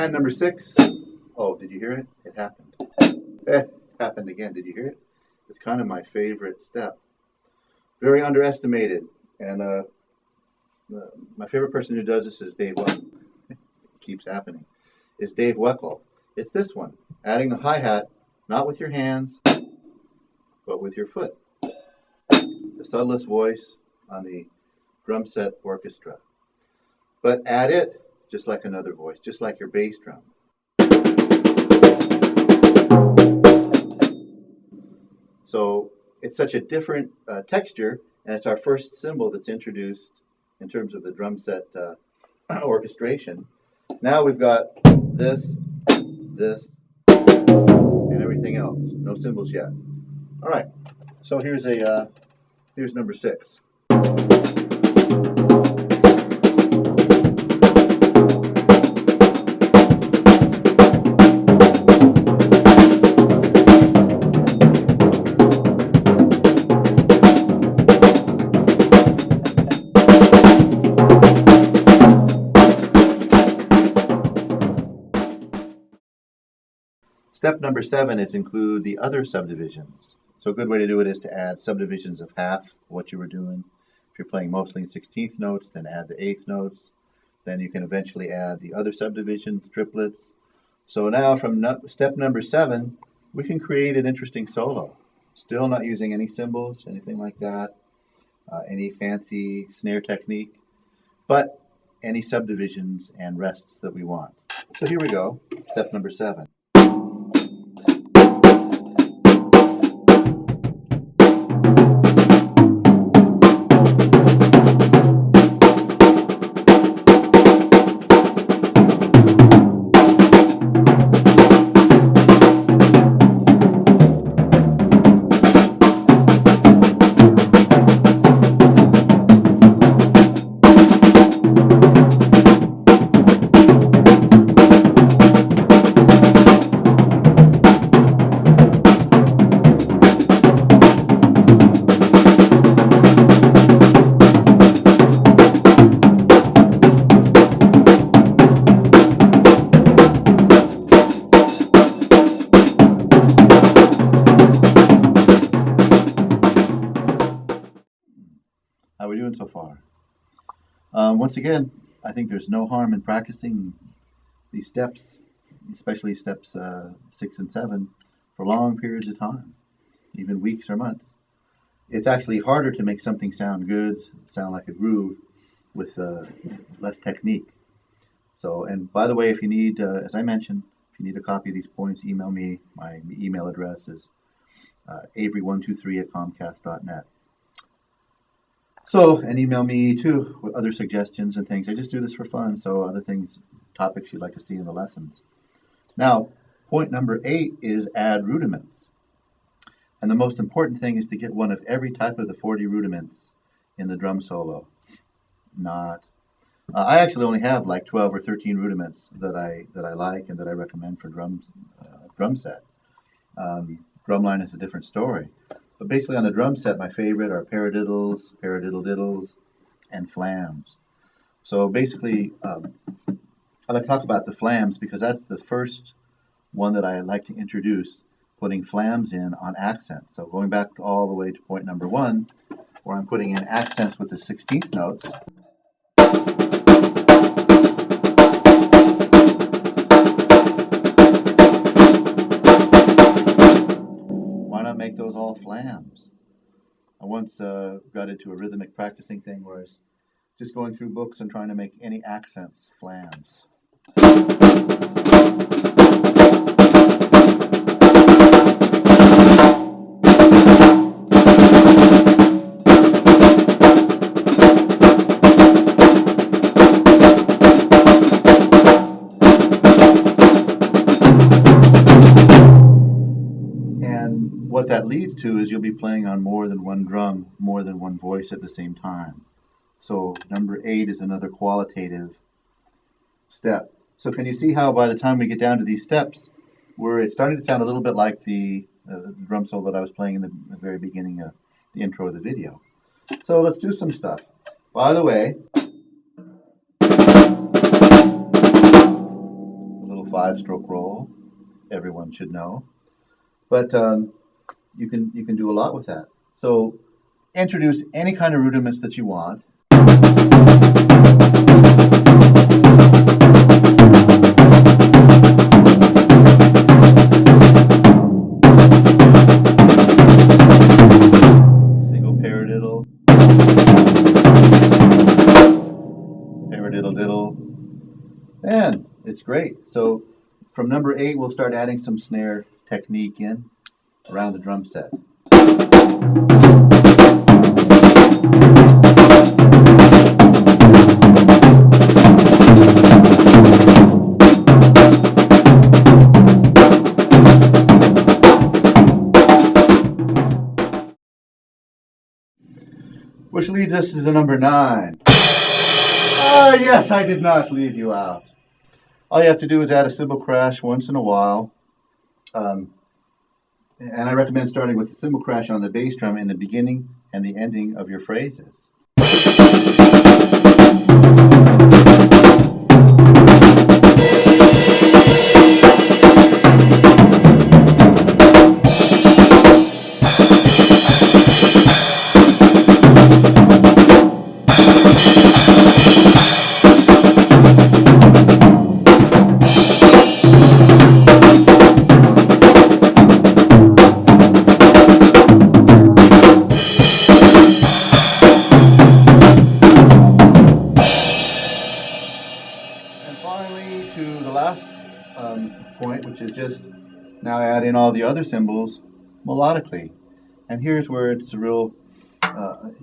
And number 6. Oh, did you hear it? It happened. It happened again. Did you hear it? It's kind of my favorite step. Very underestimated. And my favorite person who does this is Dave Weckel. It keeps happening. Is Dave Weckel. It's this one. Adding the hi-hat, not with your hands, but with your foot. The subtlest voice on the drum set orchestra. But add it just like another voice, just like your bass drum. So it's such a different texture, and it's our first cymbal that's introduced in terms of the drum set orchestration. Now we've got this, and everything else. No cymbals yet. All right. So here's number 6. Step number 7 is include the other subdivisions. So a good way to do it is to add subdivisions of half what you were doing. If you're playing mostly in 16th notes, then add the 8th notes. Then you can eventually add the other subdivisions, triplets. So now from step number 7, we can create an interesting solo. Still not using any cymbals, anything like that, any fancy snare technique, but any subdivisions and rests that we want. So here we go, step number 7. How are we doing so far? Once again, I think there's no harm in practicing these steps, especially steps 6 and 7, for long periods of time, even weeks or months. It's actually harder to make something sound good, sound like a groove, with less technique. So, and by the way, if you need, as I mentioned, if you need a copy of these points, email me. My email address is avery123@comcast.net. So, and email me too with other suggestions and things. I just do this for fun, so other things, topics you'd like to see in the lessons. Now, point number 8 is add rudiments. And the most important thing is to get one of every type of the 40 rudiments in the drum solo. I actually only have like 12 or 13 rudiments that I like and that I recommend for drum set. Drumline is a different story. But basically on the drum set, my favorite are paradiddles, paradiddle-diddles, and flams. So basically, I like to talk about the flams because that's the first one that I like to introduce, putting flams in on accents. So going back all the way to point number 1, where I'm putting in accents with the 16th notes. Make those all flams. I once got into a rhythmic practicing thing where I was just going through books and trying to make any accents flams. What that leads to is you'll be playing on more than one drum, more than one voice at the same time. So number 8 is another qualitative step. So can you see how by the time we get down to these steps, it's starting to sound a little bit like the drum solo that I was playing in the very beginning of the intro of the video. So let's do some stuff. By the way, a little 5-stroke roll. Everyone should know. But you can do a lot with that. So introduce any kind of rudiments that you want. Single paradiddle, paradiddle diddle, and it's great. So from number 8, we'll start adding some snare technique in around the drum set. Which leads us to the number 9. Ah, yes, I did not leave you out. All you have to do is add a cymbal crash once in a while. And I recommend starting with a cymbal crash on the bass drum in the beginning and the ending of your phrases. Finally, to the last point, which is just now add in all the other cymbals melodically. And here's where it's a real,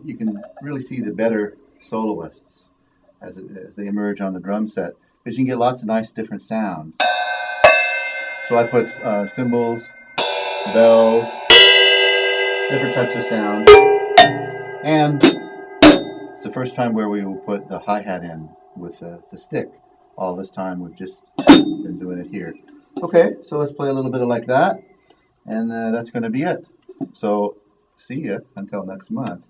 you can really see the better soloists as they emerge on the drum set, because you can get lots of nice different sounds. So I put cymbals, bells, different types of sound, and it's the first time where we will put the hi-hat in with the stick. All this time we've just been doing it here. Okay, so let's play a little bit of like that, and that's going to be it. So see ya until next month.